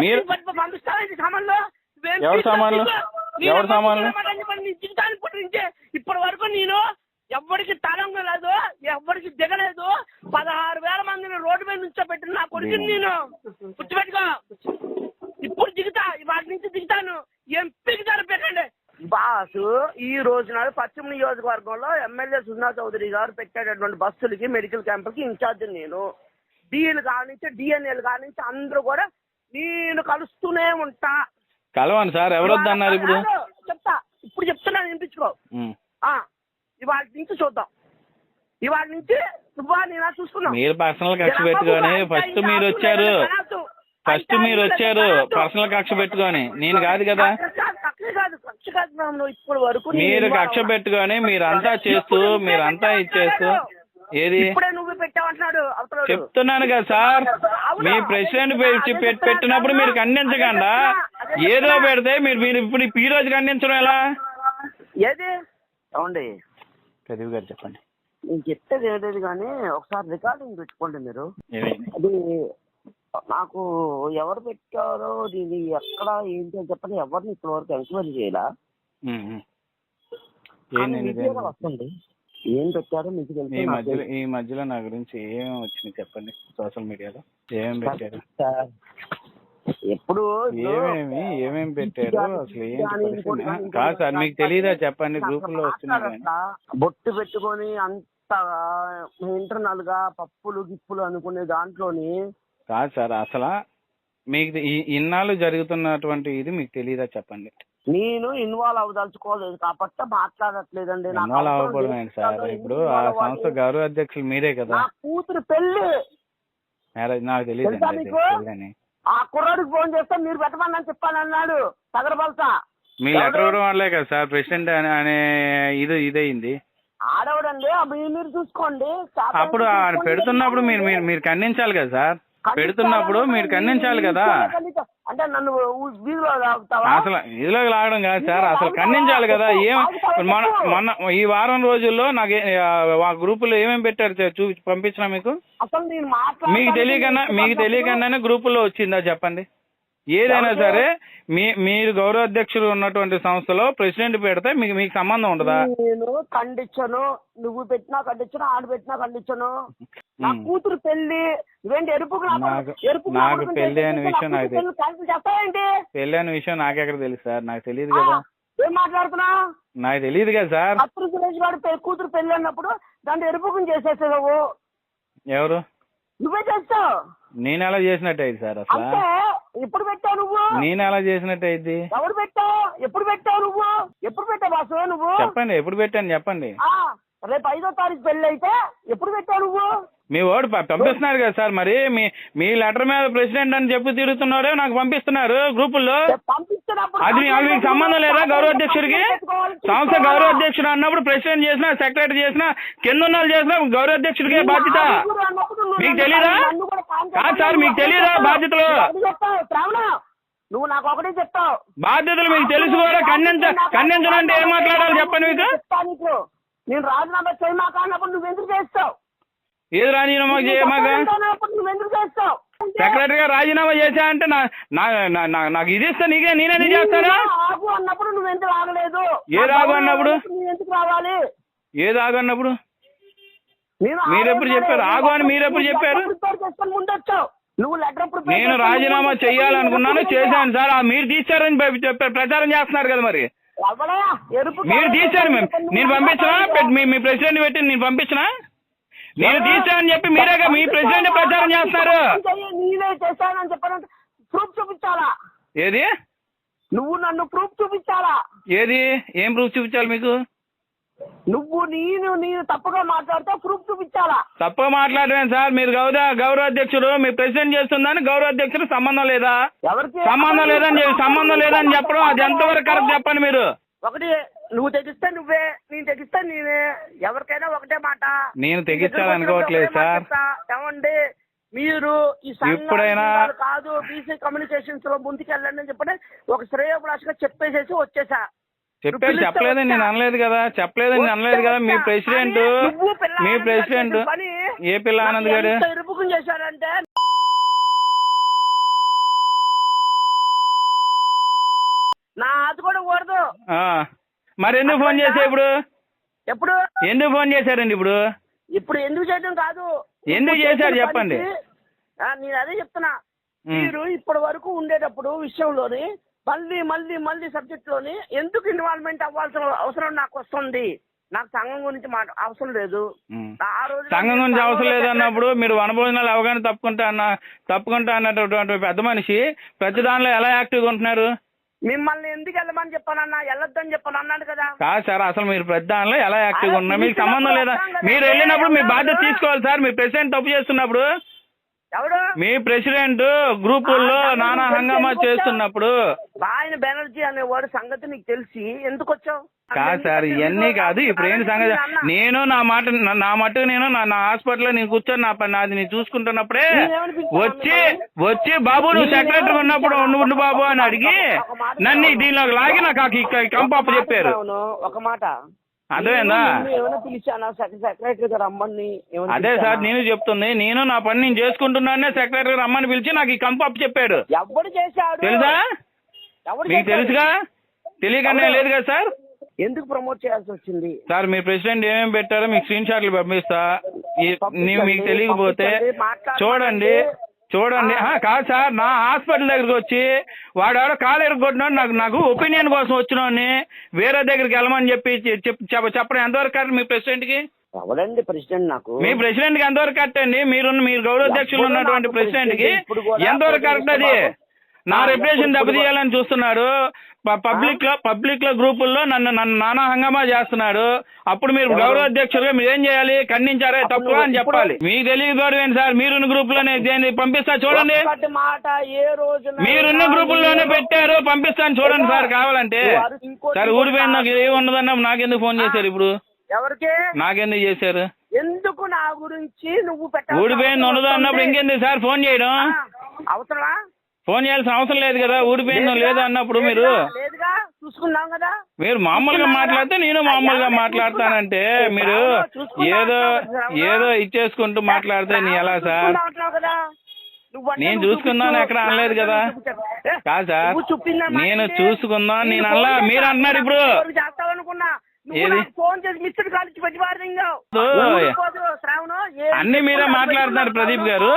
మీరు పంపిస్తాను సామాన్లు ఎవరి సామాన్లు ఎవరి సామాన్లు జీవితాన్ని పుట్టించే ఇప్పటి వరకు నేను ఎవ్వరికి తరంగా లేదు, ఎవ్వరికి దిగలేదు. 16,000 మందిని రోడ్డు మీద నుంచోబెట్టిన నా కొడుకుని నేను గుర్తుపెట్టుకో. ఇప్పుడు దిగుతా, వాటి నుంచి దిగుతాను. ఎంపీకి జరపకండి బాసు. ఈ రోజు నాడు పశ్చిమ నియోజకవర్గంలో ఎమ్మెల్యే సుజనా చౌదరి గారు పెట్టేటటువంటి బస్సులకి మెడికల్ క్యాంపులకి ఇన్ఛార్జ్ నేను. డిఎల్ కానించి డిఎన్ఎల్ కానించి అందరూ కూడా నేను కలుస్తూనే ఉంటా. కలవండి సార్, ఎవరు వద్దన్నారు ఇప్పుడు? చెప్తా, ఇప్పుడు చెప్తున్నాను, వినిపించుకో. ఇవాళ నుంచి చూద్దాం. ఇవాళ నుంచి నువ్వా నేనా చూసుకున్నాం. మీరు పర్సనల్ కక్ష పెట్టుకొని ఫస్ట్ మీరు వచ్చారు పర్సనల్ కక్ష పెట్టుకొని, నేను కాదు కదా. ఇప్పుడు వరకు మీరు కక్ష పెట్టుకొని మీరంతా చేస్తూ మీరంతా ఇచ్చేస్తూ ఏది నువ్వు పెట్టావంటున్నాడు చెప్తున్నాను కదా సార్. మీ ప్రెసిడెంట్ పెట్టినప్పుడు మీరు ఖండించకుండా ఏదో పెడితే మీరు ఇప్పుడు ఈ రోజు ఖండించడం ఎలా? ఏది ఏమండి ప్రదీప్ గారు చెప్పండి. నేను చెప్పేది ఏదేది కానీ ఒకసారి రికార్డింగ్ పెట్టుకోండి మీరు. అది నాకు ఎవరు పెట్టారో దీన్ని ఎక్కడ ఏంటి అని చెప్పని ఎవరిని ఇప్పటి వరకు ఎంక్వైరీ చేయాల. వస్తుంది ఏం పెట్టారో మీకు తెలుసు. ఈ మధ్యలో నా గురించి ఏమేమి వచ్చినాయి చెప్పండి సోషల్ మీడియాలో? ఏమేమి పెట్టారు? ఎప్పుడు ఏమేమి పెట్టారు అసలు ఏంటి? కాదు సార్, మీకు తెలియదా చెప్పండి. గ్రూపుల్లో వస్తున్నాయి. బొట్టు పెట్టుకొని అంత ఇంటర్నల్ గా పప్పులు గిప్పులు అనుకునే దాంట్లోని కాదు సార్. అసలు మీకు ఇన్నాళ్ళు జరుగుతున్నటువంటి ఇది మీకు తెలియదా చెప్పండి? నేను ఇన్వాల్వ్ అవ్వదలుచుకోలేదు కాబట్టి మాట్లాడట్లేదండి. ఇన్వాల్వ్ అవ్వకూడదు సార్. ఇప్పుడు ఆ సంస్థ గౌరవ అధ్యక్షులు మీరే కదా. నా కూతురు పెళ్లి మ్యారేజ్ నాకు తెలియదు. ఆ కుర్రాడికి ఫోన్ చేస్తే మీరు పెట్టమని చెప్పానన్నాడు తగరబల్సా. మీ లెటర్ ఇవ్వడం వల్లే కదా సార్ ప్రెసిడెంట్ అనే ఇదయింది. ఆడవడండి మీరు చూసుకోండి. అప్పుడు పెడుతున్నప్పుడు మీరు ఖండించాలి కదా సార్. పెడుతున్నప్పుడు మీరు ఖండించాలి కదా. అంటే నన్ను అసలు ఇదిలో లాగడం కాదు సార్, అసలు ఖండించాలి కదా. మొన్న ఈ వారం రోజుల్లో నాకు ఆ గ్రూపులో ఏమేమి పెట్టారు చూపించి పంపించినా మీకు? అసలు మీకు తెలియకుండానే గ్రూపుల్లో వచ్చిందా చెప్పండి? ఏదైనా సరే మీరు గౌరవ అధ్యక్షులు ఉన్నటువంటి సంస్థలో ప్రెసిడెంట్ పెడితే మీకు సంబంధం ఉండదా? నేను ఖండించను, నువ్వు పెట్టినా ఖండించను, ఆడు పెట్టినా ఖండించను. నా కూతురు పెళ్లి ఎరుపు నాకు పెళ్లి అనే విషయం నాకు పెళ్లి అనే విషయం నాకెక్కడ తెలుసు సార్? నాకు తెలియదు కదా. ఏం మాట్లాడుతున్నా? నాకు తెలియదు కదా సార్. అప్పుడు సురేష్ గారు కూతురు పెళ్లి అన్నప్పుడు దాంట్లో ఎరుపుకుని చేసేసావు. ఎవరు? నువ్వే చేస్తావు. నేను ఎలా చేసినట్టు అయింది సార్? అసలు ఎప్పుడు పెట్టావు నువ్వు? నేను ఎలా చేసినట్టు అయింది? ఎవరు పెట్టావు? ఎప్పుడు పెట్టావు నువ్వు? ఎప్పుడు పెట్టావు బాసు నువ్వు? చెప్పండి, ఎప్పుడు పెట్టాను చెప్పండి. రేపు 5వ తారీఖు పెళ్లి అయితే ఎప్పుడు పెట్టావు నువ్వు? మీ వాడు పంపిస్తున్నారు కదా సార్. మరి మీ లెటర్ మీద ప్రెసిడెంట్ అని చెప్పి తిరుగుతున్నారే నాకు పంపిస్తున్నారు గ్రూపుల్లో. అది మీకు సంబంధం లేదా గౌరవ అధ్యక్షుడికి? సంస్థ గౌరవ అధ్యక్షుడు అన్నప్పుడు ప్రెసిడెంట్ చేసినా సెక్రటరీ చేసినా కింద ఉన్న చేసినా గౌరవ అధ్యక్షుడికే బాధ్యత. మీకు తెలీదా? కాదు సార్, మీకు తెలీదా బాధ్యతలు? నువ్వు నాకు ఒకటే చెప్తావు. బాధ్యతలు మీకు తెలుసు కూడా. ఖండించనంటే ఏం మాట్లాడాలి చెప్పండి మీకు? నేను రాజీనామా చేయమాక అన్నప్పుడు నువ్వు ఎందుకు చేస్తావు? ఏది రాజీనామా చేయమాక? నువ్వు ఎందుకు చేస్తావు? సెక్రటరీగా రాజీనామా చేశా అంటే నాకు ఇది ఇస్తా నేనే చేస్తానా? ఆగు అన్నప్పుడు నువ్వు ఎందుకు రాగలేదు? ఏది ఆగు అన్నప్పుడు? ఎందుకు రావాలి? ఏది ఆగు అన్నప్పుడు? మీరెప్పుడు చెప్పారు ఆగు అని? మీరెప్పుడు చెప్పారు? నువ్వు లెటర్ నేను రాజీనామా చెయ్యాలనుకున్నాను, చేశాను సార్. మీరు తీశారని చెప్పారు, ప్రచారం చేస్తున్నారు కదా. మరి మీరు తీశారు, నేను పంపించినా? మీ ప్రెసిడెంట్ పెట్టి నేను పంపించినా? నేను తీశానని చెప్పి మీరేగా మీ ప్రెసిడెంట్ ప్రచారం చేస్తున్నారు. నేనే చేశానని చెప్పాలంటే ప్రూఫ్ చూపించాలా? ఏది? నువ్వు నన్ను ప్రూఫ్ చూపించాలా? ఏది? ఏం ప్రూఫ్ చూపించాలి మీకు? నువ్వు నేను తప్పుగా మాట్లాడితే ప్రూఫ్ చూపించాలా? తప్పుగా మాట్లాడలేను సార్. మీరు గౌరవ అధ్యక్షుడు మీ ప్రెసిడెంట్ చేస్తుందని గౌరవ అధ్యక్షుడు సంబంధం లేదా? ఎవరికి సంబంధం లేదని చెప్పడం అది ఎంతవరకు కరెక్ట్ చెప్పండి మీరు? ఒకటి నువ్వు తెగిస్తే నువ్వే, నేను తెగిస్తే నేనే. ఎవరికైనా ఒకటే మాట. నేను తెగించాలనుకోవట్లేదు సార్. ఏమండి మీరు ఈ ఇప్పుడైనా కాదు బీసీ కమ్యూనికేషన్స్ లో ముందుకెళ్ళండి అని చెప్పండి ఒక శ్రేయోభిలాషగా చెప్పేసేసి వచ్చేసా. చెప్పలేదని నేను అనలేదు కదా. మీ ప్రెసిడెంట్ ఏ పిల్ల ఆనంద్ గారు ఎరుపుకుని చేశారంటే నా అది కూడా కూడదు. మరి ఎందుకు ఫోన్ చేసా ఇప్పుడు? ఎప్పుడు ఎందుకు ఫోన్ చేశారండి ఇప్పుడు? ఇప్పుడు ఎందుకు చేయడం కాదు, ఎందుకు చేశారు చెప్పండి. నేను అదే చెప్తున్నా. మీరు ఇప్పటి వరకు ఉండేటప్పుడు విషయంలోని మళ్ళీ మళ్ళీ మళ్ళీ సబ్జెక్ట్ లోని ఎందుకు ఇన్వాల్వ్మెంట్ అవ్వాల్సిన అవసరం నాకు వస్తుంది? నాకు సంఘం గురించి అవసరం లేదు. ఆ రోజు సంఘం గురించి అవసరం లేదు అన్నప్పుడు మీరు వనభోజనాలు అవగానే తప్పుకుంటా అన్నటువంటి పెద్ద మనిషి ప్రతి దానిలో ఎలా యాక్టివ్గా ఉంటున్నారు? మిమ్మల్ని ఎందుకు వెళ్ళమని చెప్పానన్నా, వెళ్ళొద్దని చెప్పాను అన్నాడు కదా. కాదు సార్, అసలు మీరు ప్రతి దానిలో ఎలా యాక్టివ్గా ఉన్నారు? మీకు సంబంధం లేదా? మీరు వెళ్ళినప్పుడు మీ బాధ్యత తీసుకోవాలి సార్. మీ ప్రెసిడెంట్ తప్పు చేస్తున్నప్పుడు, ఎవడు మీ ప్రెసిడెంట్ గ్రూపుల్లో నానా హంగామా చేస్తున్నప్పుడు ఆయన బెనర్జీ అనేవాడు సంగతి నీకు తెలిసి ఎందుకు వచ్చావు? కాదు సార్, ఇవన్నీ కాదు. ఇప్పుడు ఏంటి సంగతి? నేను నా మట్టుకు నేను నా హాస్పిటల్లో నేను కూర్చొని నా పని నాది నేను చూసుకుంటున్నప్పుడే వచ్చి బాబు నువ్వు సెక్రటరీ ఉన్నప్పుడు ఉండు బాబు అని అడిగి నన్ను దీనిలోకి లాగి నాకు కంప చెప్పారు. ఒక మాట అదేనా? సెక్రటరీ రమ్మని. అదే సార్ నేను చెప్తుంది. నేను నా పని నేను చేసుకుంటున్నానే సెక్రటరీ రమ్మని పిలిచి నాకు ఈ కంప చెప్పాడు. ఎవడు చేశాడు తెలుసా? మీకు తెలుసుగా? తెలియకనే లేదు కదా సార్. ఎందుకు ప్రమోట్ చేయాల్సి వచ్చింది సార్? మీ ప్రెసిడెంట్ ఏమేమి పెట్టారో మీకు స్క్రీన్ షాట్లు పంపిస్తా. మీకు తెలియకపోతే చూడండి. కాదు సార్, నా హాస్పిటల్ దగ్గరకు వచ్చి వాడు కాలు ఎరగొట్టినాడు నాకు ఒపీనియన్ కోసం వచ్చినోని వేరే దగ్గరికి వెళ్ళమని చెప్పడం ఎంతవరకు కరెక్ట్ మీ ప్రెసిడెంట్ కి? ఎవడండి ప్రెసిడెంట్? నాకు మీ ప్రెసిడెంట్ కి ఎంతవరకు కరెక్ట్ అండి? మీరు గౌరవాధ్యక్షులు ఉన్నటువంటి ప్రెసిడెంట్ కి ఎంతవరకు కరెక్ట్ అది? నా రెప్యుటేషన్ దెబ్బతీయాలని చూస్తున్నాడు. పబ్లిక్ లో గ్రూపుల్లో నన్ను నానా హంగామా చేస్తున్నాడు. అప్పుడు మీరు గౌరవాధ్యక్షులుగా మీరు ఏం చేయాలి? ఖండించారే తప్పు అని చెప్పాలి. మీకు తెలియదు గౌరవం సార్. మీరున్న గ్రూప్ లోనే పంపిస్తా చూడండి. మీరున్న గ్రూపుల్లోనే పెట్టారు, పంపిస్తాను చూడండి సార్ కావాలంటే. సార్ ఊడిపోయింది నాకు ఏమున్నదన్నా నాకెందుకు ఫోన్ చేశారు ఇప్పుడు? ఎవరికి? నాకెందుకు చేశారు? ఎందుకు నా గురించి నువ్వు ఊడిపోయింది ఉన్నదో అన్నప్పుడు ఇంకెందుకు సార్ ఫోన్ చేయడం? అవసరమా? ఫోన్ చేయాల్సిన అవసరం లేదు కదా. ఊడిపోయిందో లేదో అన్నప్పుడు మీరు చూసుకున్నాం కదా. మీరు మామూలుగా మాట్లాడితే నేను మామూలుగా మాట్లాడతానంటే మీరు ఏదో ఇచ్చేసుకుంటూ మాట్లాడితే నీ ఎలా సార్? నేను చూసుకుందాను ఎక్కడ అనలేదు కదా. కాదు సార్, నేను చూసుకుందాం నేను అలా మీరు అంటున్నారు ఇప్పుడు. ఫోన్ చేసి మిస్టర్ కాలేజ్ పెట్టి అన్ని మీరే మాట్లాడుతున్నారు ప్రదీప్ గారు.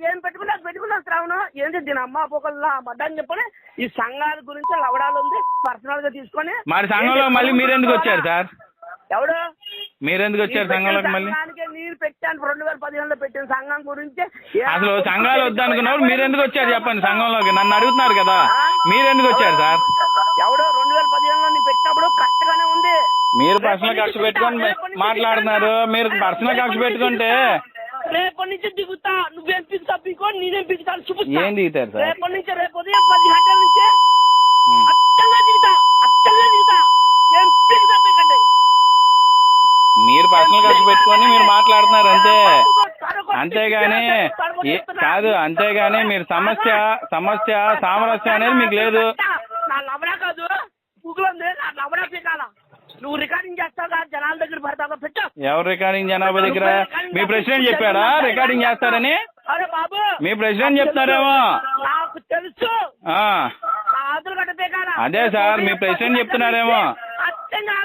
ఏం పెట్టుకున్నా శ్రావణం ఏంటి దీని అమ్మ పోకల్లా మడ్డని చెప్పని ఈ సంఘాల గురించి లవడాలు ఉంది పర్సనల్ గా తీసుకొని. మరి సంఘంలో మళ్ళీ మీరెందుకు వచ్చారు సార్? ఎవడు మీరెందుకు వచ్చారు సంఘంలోకి? మళ్ళీ నేను పెట్టాను 2015లో పెట్టిన సంఘం గురించి. అసలు సంఘాలు వద్దనుకున్నప్పుడు మీరెందుకు వచ్చారు చెప్పండి సంఘంలోకి? నన్ను అడుగుతున్నారు కదా, మీరెందుకు వచ్చారు సార్? ఎవడో 2015లో నేను పెట్టినప్పుడు కరెక్ట్ గానే ఉంది. మీరు పర్సనల్ కక్ష పెట్టుకొని మాట్లాడుతున్నారు. మీరు పర్సనల్ కక్ష పెట్టుకుంటే రేపటి నుంచి దిగుతా. నువ్వేం పిగుతా పీకో, నేనేం పిగుతాను చూపిస్తా. ఏం దిగుతారు సార్? రేపటి నుంచి రేపు ఉదయం 10 గంటల నుంచి అచ్చంగా దిగుతా. ఏం పిగుతా పీకండి. మీరు పర్సనల్ ఖర్చు పెట్టుకొని మీరు మాట్లాడుతున్నారు అంతే. అంతేగాని కాదు, అంతేగాని మీరు సమస్య సామరస్యం అనేది మీకు లేదు. నా లవడా కాదు గూగుల్ నా లవడా పీకాల. నువ్వు రికార్డింగ్ చేస్తావు జనాల దగ్గర పడతావు పెట్టు. ఎవరు రికార్డింగ్ జనాభా దగ్గర? మీ ప్రెసిడెంట్ చెప్పాడా రికార్డింగ్ చేస్తారని? అరే బాబు, మీ ప్రెసిడెంట్ చెప్తారేమో నాకు తెలుసు. అదే సార్, మీ ప్రెసిడెంట్ చెప్తున్నారేమో. అచ్చంగా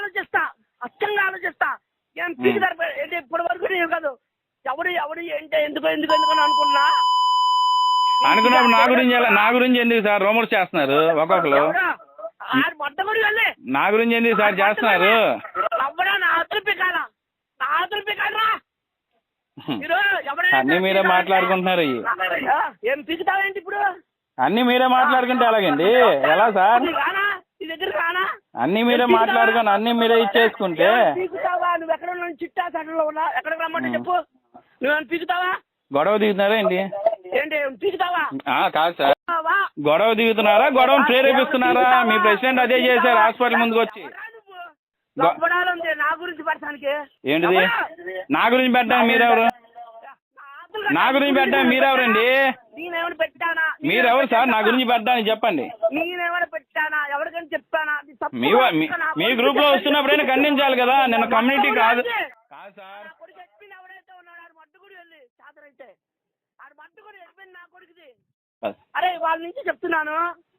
ఆలోచిస్తా. ఏం పీకుతారు ఇప్పటి వరకు నేను కాదు. ఎవడు ఏంటి ఎందుకు అనుకున్నా అనుకున్నప్పుడు నా గురించి ఎందుకు సార్ రూమర్స్ చేస్తున్నారు ఒక్కొక్కరు? నా గురించి ఎందుకు సార్ చేస్తున్నారు? అన్ని మీరే మాట్లాడుకుంటున్నారు. ఏం పీకుతావేంటి ఇప్పుడు? అన్ని మీరే మాట్లాడుకుంటే ఎలాగండి? ఎలా సార్? అన్ని మీరే మాట్లాడుకొని అన్ని మీరే ఇచ్చేసుకుంటే నువ్వు ఎక్కడ ఉన్నా చిట్టా సడలో ఉన్నా ఎక్కడికి రమ్మంటే చెప్పు. నువ్వు పీకుతావా? గొడవ దిగుతున్నారా ఏంటి? పీకుతావా? కాదు సార్, గొడవ దిగుతున్నారా? గొడవను ప్రేరేపిస్తున్నారా? మీ ప్రెసిడెంట్ అదే చేశారు హాస్పిటల్ ముందుకు వచ్చి. నా గురించి పెట్టడానికి ఏంటిది? నా గురించి పెట్టడానికి మీరెవరు? నా గురించి పెట్టడానికి మీరెవరండి? నేనేమైనా పెట్టానా? మీరెవరు సార్ నా గురించి పెట్టడానికి చెప్పండి. నేనేమైనా పెట్టానా? ఎవరికైనా చెప్పానా? మీ గ్రూప్ లో వస్తున్నప్పుడైనా ఖండించాలి కదా. నిన్న కమ్యూనిటీ కాదు సార్. ఎవడైతే ఉన్నాడు ఆడు మట్టుకుడు వెళ్ళి చాదరైతే ఆడు మట్టుకుడు వెళ్ళిపోయింది నా కొడుకుది. అరే వాళ్ళ నుంచి చెప్తున్నాను,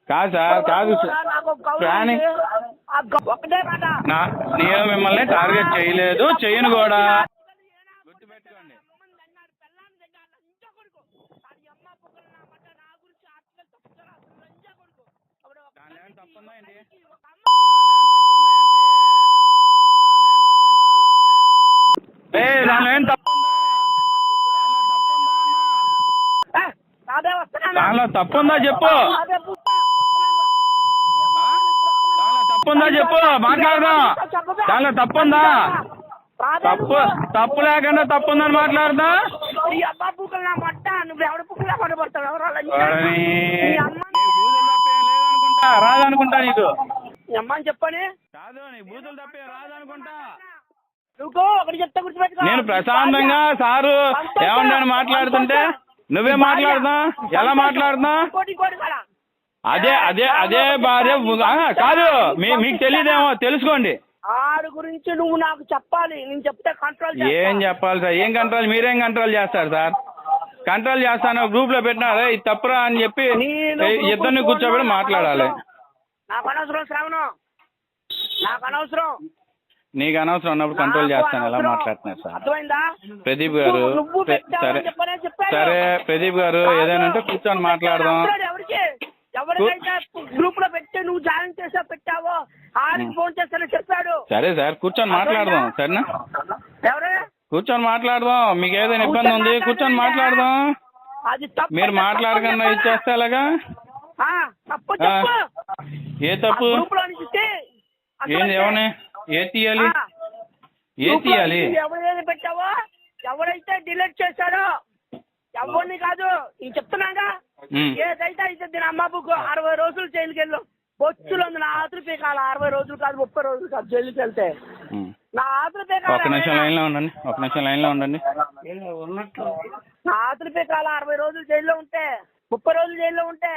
కాదు సార్ కాదు నాకు కౌలు కానీ ఉంది. ఒకటే మాట నేను మిమ్మల్ని టార్గెట్ చేయలేదు, చేయను కూడా. గుర్తుపెట్టుకోండి. దానిలో ఏం తప్పుందా ఏంటి? దానిలో ఏం తప్పుందా? దానిలో తప్పుందా చెప్పు. దానిలో తప్పుందా చెప్పు, మాట్లాడదాం. దానిలో తప్పుందా? తప్పు లేకుండా తప్పుందని మాట్లాడదా? ఈ అబ్బా బుక్కలు నా మట్ట నువ్వు ఎవడ బుక్కలా పడబడతావు ఎవరు రాదనుకుంటా నీకు. నీ అమ్మని చెప్పని కాదు నీ బూతులు తప్పే రాదనుకుంటా. నువ్వు ఒకటి చెప్తే గుర్తుపెట్టుకో. నేను ప్రశాంతంగా సారు ఏమన్నా మాట్లాడుతుంటే నువ్వే మాట్లాడుతున్నావు. ఎలా మాట్లాడుతున్నావు? కోటి కోటి కాడ అదే అదే అదే భార్య. కాదు మీకు తెలియదేమో, తెలుసుకోండి. ఆడు గురించి నువ్వు నాకు చెప్పాలి, నేను చెప్తే కంట్రోల్ ఏం చెప్పాలి సార్? ఏం కంట్రోల్? మీరేం కంట్రోల్ చేస్తారు సార్? కంట్రోల్ చేస్తాను గ్రూప్ లో పెట్టినారా ఇది తప్పురా అని చెప్పి ఇద్దరిని కూర్చోబెట్టి మాట్లాడాలి. నాకు అనవసరం శ్రావణం, నాకు అనవసరం. నీకు అనవసరం ఉన్నప్పుడు కంట్రోల్ చేస్తాను. ఎలా మాట్లాడుతున్నారు సార్? అర్థమైందా? ప్రదీప్ గారు సరే సరే ప్రదీప్ గారు ఏదైనా ఉంటే కూర్చొని మాట్లాడదాం. ఎవరికైతే గ్రూప్ లో పెట్టి నువ్వు జాయిన్ చేసా పెట్టావో ఆడికి ఫోన్ చేస్తానని చెప్పాడు. సరే సార్ కూర్చొని మాట్లాడదాం. సరేనా? ఎవరే కూర్చొని మాట్లాడదాం. మీకు ఏదైనా ఇబ్బంది ఉంది కూర్చొని మాట్లాడదాం. అది తప్పు. మీరు మాట్లాడకుండా ఇచ్చేస్తే ఎలాగా? తప్పు చెప్పు. ఏ తప్పు? గ్రూప్ లో నుంచి ఏంది? ఎవరిని ఏ తీయాలి? ఏ తీయాలి? ఎవరైతే పెట్టావో ఎవరైతే డిలీట్ చేశాడో ఎవరిని కాదు నేను చెప్తున్నాగా. ఏదైతే అయితే దీని అమ్మ బుక్ 60 రోజులు జైలుకి వెళ్ళు. బొచ్చులు ఉంది నా ఆతులు పీకాల. 60 రోజులు కాదు 30 రోజులు కాదు జైలుకి వెళ్తే నా ఆతులు పీకాల. ఒక నిమిషం లైన్ లో ఉండండి, ఒక నిమిషం లైన్ లో ఉండండి. నా ఆతులు పీకాల. 60 రోజులు జైల్లో ఉంటే 30 రోజులు జైల్లో ఉంటే